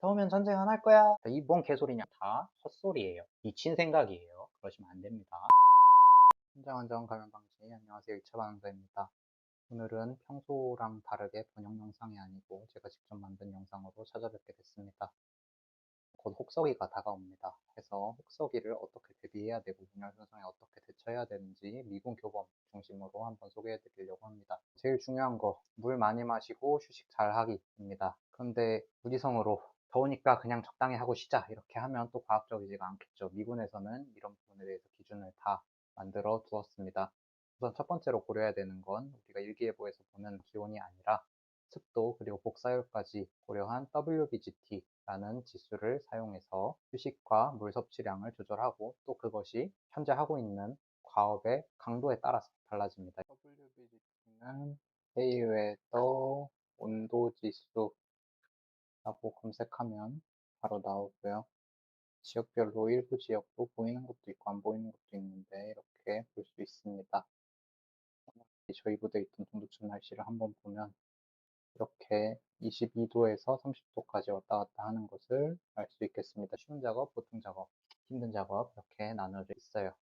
더우면 전쟁 안 할 거야. 이 뭔 개소리냐. 다 헛소리예요. 미친 생각이에요. 그러시면 안 됩니다. 현장안전 감염 방지. 안녕하세요. 2차 반응자입니다. 오늘은 평소랑 다르게 번역 영상이 아니고 제가 직접 만든 영상으로 찾아뵙게 됐습니다. 곧 혹서기가 다가옵니다. 그래서 혹서기를 어떻게 대비해야 되고 분열 현상에 어떻게 대처해야 되는지 미군 교범 중심으로 한번 소개해 드리려고 합니다. 제일 중요한 거, 물 많이 마시고 휴식 잘 하기입니다. 그런데 무지성으로 더우니까 그냥 적당히 하고 쉬자 이렇게 하면 또 과학적이지가 않겠죠. 미군에서는 이런 부분에 대해서 기준을 다 만들어 두었습니다. 우선 첫 번째로 고려해야 되는 건 우리가 일기예보에서 보는 기온이 아니라 습도 그리고 복사율까지 고려한 WBGT라는 지수를 사용해서 휴식과 물 섭취량을 조절하고 또 그것이 현재 하고 있는 과업의 강도에 따라서 달라집니다. WBGT는 해외에서 온도 지수라고 검색하면 바로 나오고요. 지역별로 일부 지역도 보이는 것도 있고 안 보이는 것도 있는데 이렇게 볼 수 있습니다. 저희 부대에 있던 동두천 날씨를 한번 보면 이렇게 22도에서 30도까지 왔다 갔다 하는 것을 알 수 있겠습니다. 쉬운 작업, 보통 작업, 힘든 작업 이렇게 나눠져 있어요.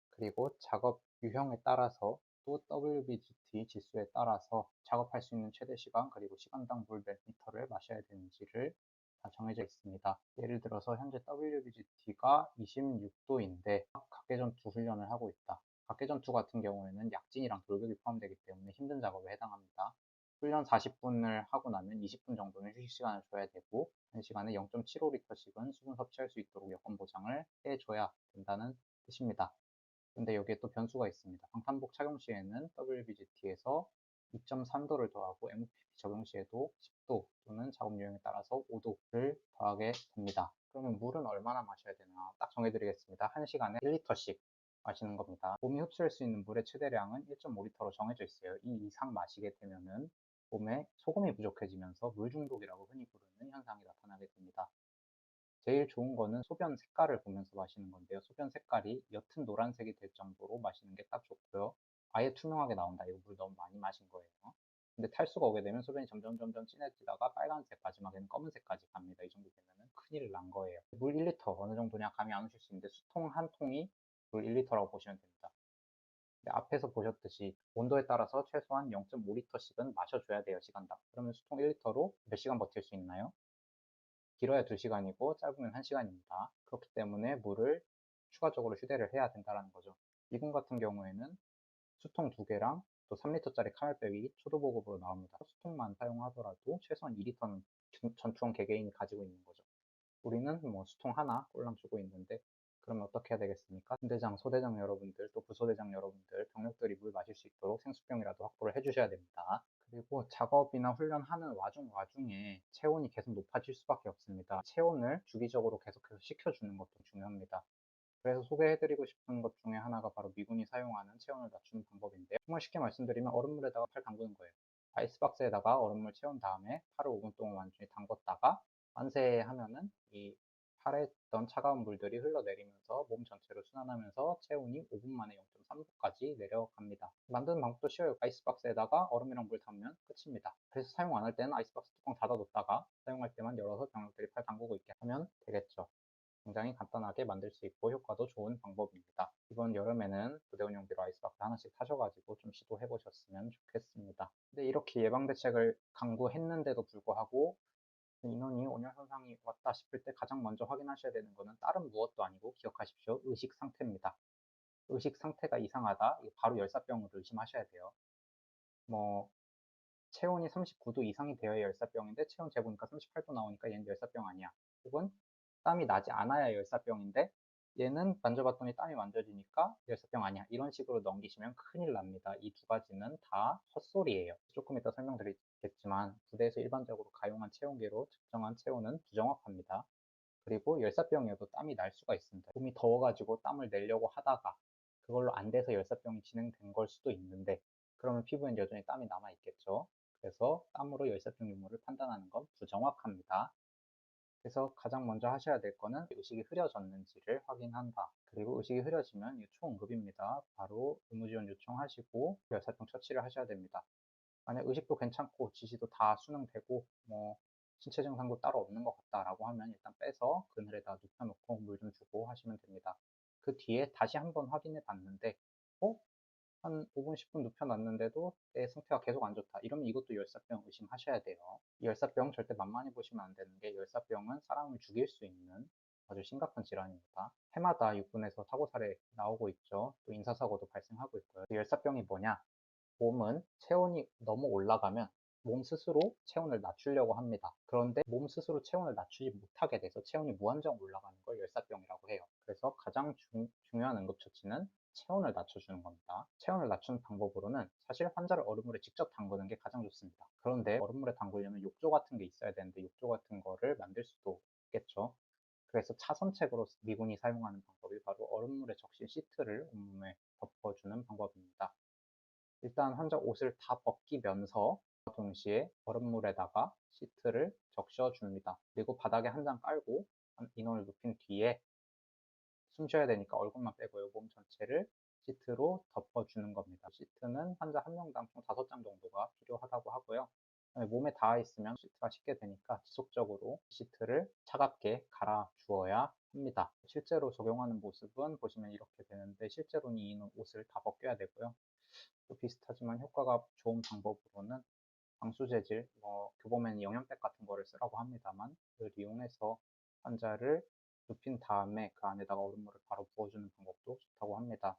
그리고 작업 유형에 따라서 또 WBGT 지수에 따라서 작업할 수 있는 최대 시간 그리고 시간당 물 몇 리터를 마셔야 되는지를 다 정해져 있습니다. 예를 들어서 현재 WBGT가 26도인데 각개전투 훈련을 하고 있다. 각개전투 같은 경우에는 약진이랑 돌격이 포함되기 때문에 힘든 작업에 해당합니다. 훈련 40분을 하고 나면 20분 정도는 휴식 시간을 줘야 되고 1시간에 0.75리터씩은 수분 섭취할 수 있도록 여건 보장을 해줘야 된다는 뜻입니다. 근데 여기에 또 변수가 있습니다. 방탄복 착용 시에는 WBGT에서 2.3도를 더하고 MOPP 적용 시에도 10도 또는 작업 유형에 따라서 5도를 더하게 됩니다. 그러면 물은 얼마나 마셔야 되나 딱 정해드리겠습니다. 1시간에 1리터씩 마시는 겁니다. 몸이 흡수할 수 있는 물의 최대량은 1.5리터로 정해져 있어요. 이 이상 마시게 되면은 몸에 소금이 부족해지면서 물 중독이라고 흔히 부르는 현상이 나타나게 됩니다. 제일 좋은 거는 소변 색깔을 보면서 마시는 건데요. 소변 색깔이 옅은 노란색이 될 정도로 마시는 게 딱 좋고요. 아예 투명하게 나온다. 이거 물 너무 많이 마신 거예요. 근데 탈수가 오게 되면 소변이 점점 진해지다가 빨간색, 마지막에는 검은색까지 갑니다. 이 정도 되면은 큰일 난 거예요. 물 1리터 어느 정도냐 감이 안 오실 수 있는데 수통 한 통이 물 1리터라고 보시면 됩니다. 앞에서 보셨듯이 온도에 따라서 최소한 0.5리터씩은 마셔줘야 돼요. 시간당. 그러면 수통 1리터로 몇 시간 버틸 수 있나요? 길어야 2시간이고 짧으면 1시간입니다. 그렇기 때문에 물을 추가적으로 휴대를 해야 된다는 거죠. 미군 같은 경우에는 수통 2개랑 또 3리터짜리 카멜백이 초도보급으로 나옵니다. 수통만 사용하더라도 최소한 2리터는 전투원 개개인이 가지고 있는 거죠. 우리는 뭐 수통 하나 꼴랑 주고 있는데 그러면 어떻게 해야 되겠습니까? 분대장, 소대장 여러분들, 또 부소대장 여러분들, 병력들이 물 마실 수 있도록 생수병이라도 확보를 해주셔야 됩니다. 그리고 작업이나 훈련하는 와중에 체온이 계속 높아질 수밖에 없습니다. 체온을 주기적으로 계속해서 식혀주는 것도 중요합니다. 그래서 소개해드리고 싶은 것 중에 하나가 바로 미군이 사용하는 체온을 낮추는 방법인데요. 정말 쉽게 말씀드리면 얼음물에다가 팔 담그는 거예요. 아이스박스에다가 얼음물 채운 다음에 팔을 5분 동안 완전히 담궜다가 만세하면은 이 팔에 있던 차가운 물들이 흘러내리면서 몸 전체로 순환하면서 체온이 5분 만에 0.3도까지 내려갑니다. 만드는 방법도 쉬워요. 아이스박스에다가 얼음이랑 물 담으면 끝입니다. 그래서 사용 안 할 때는 아이스박스 뚜껑 닫아뒀다가 사용할 때만 열어서 병력들이 팔 담그고 있게 하면 되겠죠. 굉장히 간단하게 만들 수 있고 효과도 좋은 방법입니다. 이번 여름에는 부대운용비로 아이스박스 하나씩 사셔가지고 좀 시도해 보셨으면 좋겠습니다. 근데 이렇게 예방대책을 강구했는데도 불구하고 인원이 온열 현상이 왔다 싶을 때 가장 먼저 확인하셔야 되는 것은 다른 무엇도 아니고 기억하십시오. 의식 상태입니다. 의식 상태가 이상하다. 바로 열사병으로 의심하셔야 돼요. 뭐 체온이 39도 이상이 되어야 열사병인데 체온 재보니까 38도 나오니까 얘는 열사병 아니야. 혹은 땀이 나지 않아야 열사병인데 얘는 만져봤더니 땀이 만져지니까 열사병 아니야. 이런 식으로 넘기시면 큰일 납니다. 이 두 가지는 다 헛소리예요. 조금 이따 설명드리겠지만 부대에서 일반적으로 가용한 체온계로 측정한 체온은 부정확합니다. 그리고 열사병이어도 땀이 날 수가 있습니다. 몸이 더워가지고 땀을 내려고 하다가 그걸로 안 돼서 열사병이 진행된 걸 수도 있는데 그러면 피부엔 여전히 땀이 남아 있겠죠. 그래서 땀으로 열사병 유무를 판단하는 건 부정확합니다. 그래서 가장 먼저 하셔야 될 거는 의식이 흐려졌는지를 확인한다. 그리고 의식이 흐려지면 초응급입니다. 바로 의무지원 요청하시고 열사병 처치를 하셔야 됩니다. 만약 의식도 괜찮고 지시도 다 수능되고 뭐 신체 증상도 따로 없는 것 같다라고 하면 일단 빼서 그늘에다 눕혀놓고 물 좀 주고 하시면 됩니다. 그 뒤에 다시 한번 확인해 봤는데 한 5분, 10분 눕혀놨는데도 내 상태가 계속 안 좋다. 이러면 이것도 열사병 의심하셔야 돼요. 열사병 절대 만만히 보시면 안 되는 게 열사병은 사람을 죽일 수 있는 아주 심각한 질환입니다. 해마다 육군에서 사고사례 나오고 있죠. 또 인사사고도 발생하고 있고요. 열사병이 뭐냐? 몸은 체온이 너무 올라가면 몸 스스로 체온을 낮추려고 합니다. 그런데 몸 스스로 체온을 낮추지 못하게 돼서 체온이 무한정 올라가는 걸 열사병이라고 해요. 그래서 가장 중요한 응급처치는 체온을 낮춰주는 겁니다. 체온을 낮추는 방법으로는 사실 환자를 얼음물에 직접 담그는 게 가장 좋습니다. 그런데 얼음물에 담그려면 욕조 같은 게 있어야 되는데 욕조 같은 거를 만들 수도 없겠죠. 그래서 차선책으로 미군이 사용하는 방법이 바로 얼음물에 적신 시트를 온몸에 덮어주는 방법입니다. 일단 환자 옷을 다 벗기면서 동시에 얼음물에다가 시트를 적셔줍니다. 그리고 바닥에 한 장 깔고 인원을 눕힌 뒤에 숨 쉬어야 되니까 얼굴만 빼고요. 몸 전체를 시트로 덮어주는 겁니다. 시트는 환자 한 명당 총 5장 정도가 필요하다고 하고요. 몸에 닿아 있으면 시트가 식게 되니까 지속적으로 시트를 차갑게 갈아 주어야 합니다. 실제로 적용하는 모습은 보시면 이렇게 되는데 실제로는 이 옷을 다 벗겨야 되고요. 또 비슷하지만 효과가 좋은 방법으로는 방수 재질, 교보면 영양백 같은 거를 쓰라고 합니다만 그걸 이용해서 환자를 눕힌 다음에 그 안에다가 얼음물을 바로 부어주는 방법도 좋다고 합니다.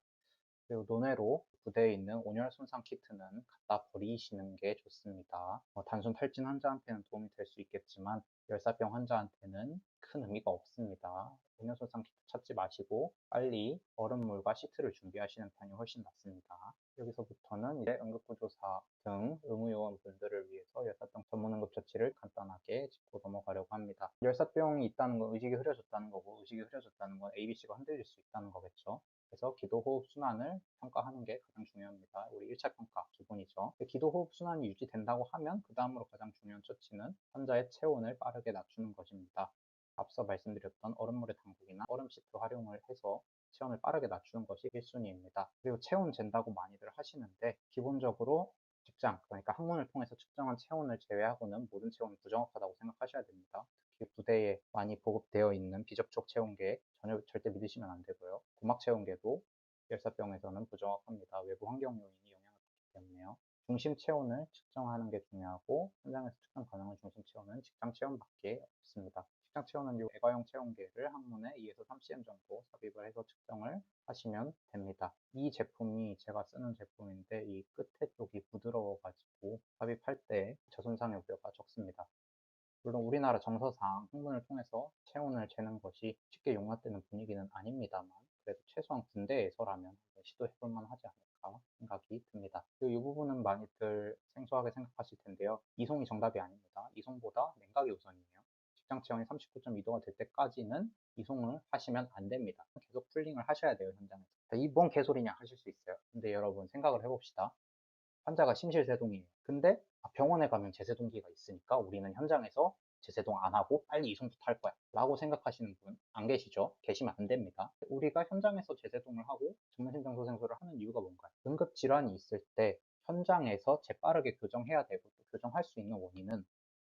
그리고 논외로 부대에 있는 온열 손상 키트는 갖다 버리시는 게 좋습니다. 단순 탈진 환자한테는 도움이 될 수 있겠지만 열사병 환자한테는 큰 의미가 없습니다. 온열 손상 키트 찾지 마시고 빨리 얼음물과 시트를 준비하시는 편이 훨씬 낫습니다. 여기서부터는 이제 응급구조사 등 의무요원분들을 위해서 열사병 전문 응급처치를 간단하게 짚고 넘어가려고 합니다. 열사병이 있다는 건 의식이 흐려졌다는 거고 의식이 흐려졌다는 건 ABC가 흔들릴 수 있다는 거겠죠. 그래서 기도호흡 순환을 평가하는 게 가장 중요합니다. 우리 1차 평가 기본이죠. 기도호흡 순환이 유지된다고 하면 그 다음으로 가장 중요한 처치는 환자의 체온을 빠르게 낮추는 것입니다. 앞서 말씀드렸던 얼음물에 담그기나 얼음 시트 활용을 해서 체온을 빠르게 낮추는 것이 1순위입니다. 그리고 체온 잰다고 많이들 하시는데 기본적으로 직장, 그러니까 항문을 통해서 측정한 체온을 제외하고는 모든 체온이 부정확하다고 생각하셔야 됩니다. 특히 부대에 많이 보급되어 있는 비접촉 체온계 전혀 절대 믿으시면 안 되고요. 고막 체온계도 열사병에서는 부정확합니다. 외부 환경 요인이 영향을 받기 때문에요. 중심 체온을 측정하는 게 중요하고 현장에서 측정 가능한 중심 체온은 직장 체온밖에 없습니다. 직장 체온은 이 애가용 체온계를 항문에 2에서 3cm 정도 삽입을 해서 측정을 하시면 됩니다. 이 제품이 제가 쓰는 제품인데 이 끝에 쪽이 부드러워가지고 삽입할 때 저손상의 우려가 적습니다. 물론 우리나라 정서상 항문을 통해서 체온을 재는 것이 쉽게 용납되는 분위기는 아닙니다만 그래도 최소한 군대에서라면 시도해볼 만하지 않을까 생각이 듭니다. 그리고 이 부분은 많이들 생소하게 생각하실 텐데요. 이송이 정답이 아닙니다. 이송보다 냉각이 우선이에요. 직장 체온이 39.2도가 될 때까지는 이송을 하시면 안 됩니다. 계속 쿨링을 하셔야 돼요, 현장에서. 이 뭔 개소리냐 하실 수 있어요. 근데 여러분 생각을 해봅시다. 환자가 심실세동이에요. 근데 병원에 가면 제세동기가 있으니까 우리는 현장에서 제세동 안 하고 빨리 이송부터 할 거야 라고 생각하시는 분 안 계시죠? 계시면 안 됩니다. 우리가 현장에서 제세동을 하고 정면심장소생술을 하는 이유가 뭔가요? 응급질환이 있을 때 현장에서 재빠르게 교정해야 되고 또 교정할 수 있는 원인은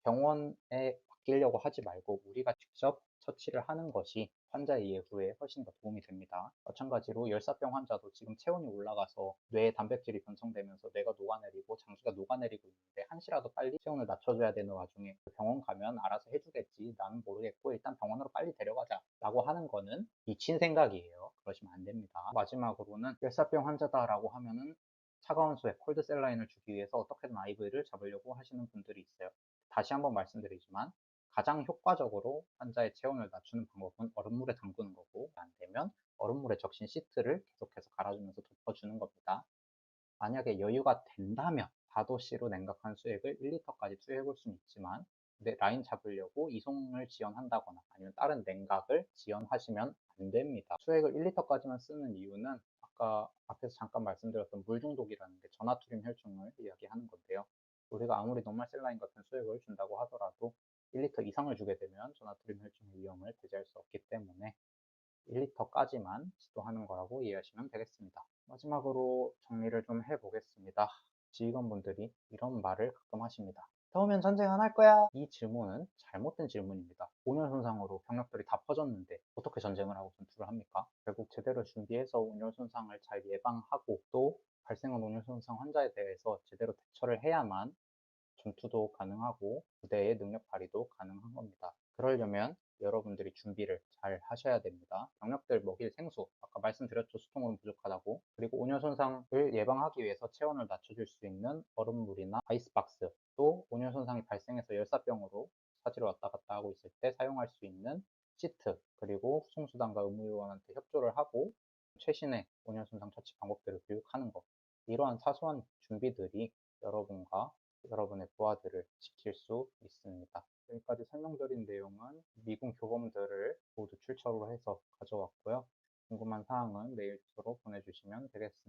병원에 맡기려고 하지 말고 우리가 직접 처치를 하는 것이 환자의 예후에 훨씬 더 도움이 됩니다. 마찬가지로 열사병 환자도 지금 체온이 올라가서 뇌에 단백질이 변성되면서 뇌가 녹아내리고 장기가 녹아내리고 있는데 한시라도 빨리 체온을 낮춰줘야 되는 와중에 병원 가면 알아서 해주겠지 나는 모르겠고 일단 병원으로 빨리 데려가자 라고 하는 거는 미친 생각이에요. 그러시면 안 됩니다. 마지막으로는 열사병 환자다라고 하면은 차가운 수액, 콜드 셀라인을 주기 위해서 어떻게든 IV를 잡으려고 하시는 분들이 있어요. 다시 한번 말씀드리지만 가장 효과적으로 환자의 체온을 낮추는 방법은 얼음물에 담그는 거고 안 되면 얼음물에 적신 시트를 계속해서 갈아주면서 덮어주는 겁니다. 만약에 여유가 된다면 4도씨로 냉각한 수액을 1리터까지 투여해 볼 수는 있지만 라인 잡으려고 이송을 지원한다거나 아니면 다른 냉각을 지원하시면 안 됩니다. 수액을 1리터까지만 쓰는 이유는 아까 앞에서 잠깐 말씀드렸던 물 중독이라는 게 전하투림 혈중을 이야기하는 건데요. 우리가 아무리 노멀 셀라인 같은 수액을 준다고 하더라도 1리터 이상을 주게 되면 전하투림 혈중의 위험을 배제할 수 없기 때문에 1리터까지만 시도하는 거라고 이해하시면 되겠습니다. 마지막으로 정리를 좀 해보겠습니다. 지휘관분들이 이런 말을 가끔 하십니다. 더우면 전쟁 안 할 거야? 이 질문은 잘못된 질문입니다. 5년 손상으로 병력들이 다 퍼졌는데 어떻게 전쟁을 하고 전투를 합니까? 결국 제대로 준비해서 온열 손상을 잘 예방하고 또 발생한 온열 손상 환자에 대해서 제대로 대처를 해야만 전투도 가능하고 부대의 능력 발휘도 가능한 겁니다. 그러려면 여러분들이 준비를 잘 하셔야 됩니다. 병력들 먹일 생수, 아까 말씀드렸죠. 수통으로 부족하다고. 그리고 온열 손상을 예방하기 위해서 체온을 낮춰줄 수 있는 얼음물이나 아이스박스, 또 온열 손상이 발생해서 열사병으로 사지로 왔다 갔다 하고 있을 때 사용할 수 있는 시트, 그리고 수송수단과 의무요원한테 협조를 하고 최신의 온열 손상 처치 방법들을 교육하는 것. 이러한 사소한 준비들이 여러분과 여러분의 부하들을 지킬 수 있습니다. 여기까지 설명드린 내용은 미군 교범들을 모두 출처로 해서 가져왔고요. 궁금한 사항은 메일 주소로 보내주시면 되겠습니다.